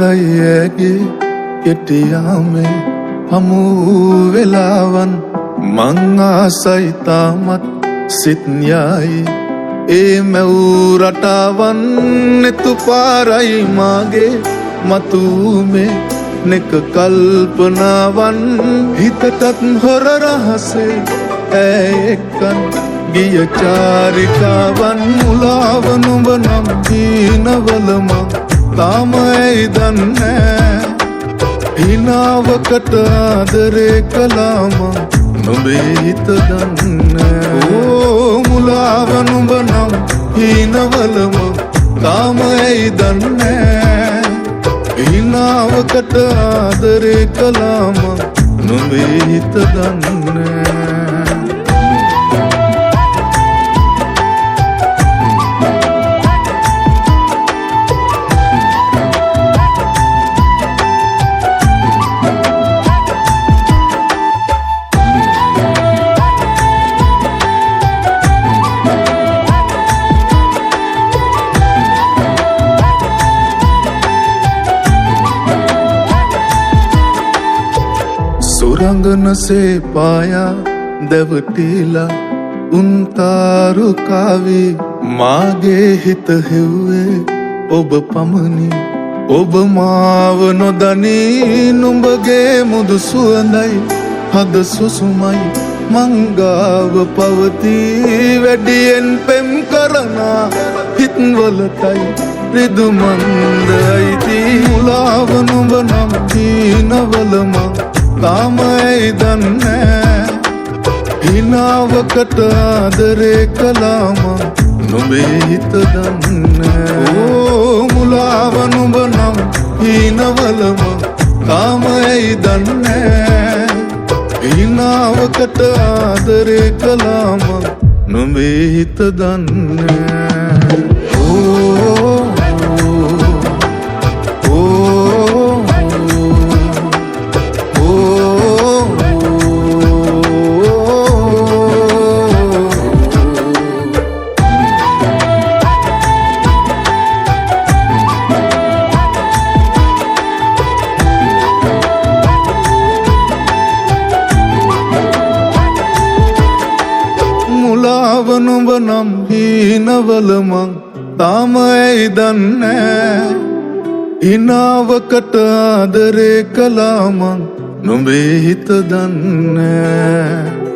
ඇගේ කෙටියාමේ හමු වෙලාවන් මං ආසයි තාමත් සිත්ඥායි ඒ මැව් රටාවන් නෙතු පාරයි මාගේ මතුමේ නෙක කල්පනාවන් හිතටත් හොර රහසේ එක්කන් ගිය චාරිකාවන් මුලාව නුඹ නම් දීනවලම තාම ඇයි දන්නේ හිනාවකට ආදරේ කළාම නුඹේ හිත දන්නේ ඕ මුලාව නුඹ නම් හිනවලම තාම ඇයි දන්නේ හිනාවකට ආදරේ කළාම නුඹේ හිත දන්නේ सुरंगन से पाया देवटीला उन्तारु कावी मागे हित हुए ओब पमनी ओब माव नोदनी नुඹගේ මුදු සුවඳයි හද සුසුමයි මංගාව පවතී වැඩියෙන් පෙම් කරනා හිත්වලටයි රිදු මන්දයි මුලාව නුඹ නම් දීනවලම තාම ඇයි දන්නේ හිනාවකට ආදරේ කළාම නුඹේ හිත දන්නේ ඕ මුලාව නුඹ නම් හිනවලම තාම ඇයි දන්නේ හිනාවකට ආදරේ කළාම නුඹේ හිත දන්නේ ඕ මුලාව නුඹ නම් හීනවලම තාම ඇයි දන්නේ හිනාවකට ආදරේ කළාම නුඹේ හිත දන්නේ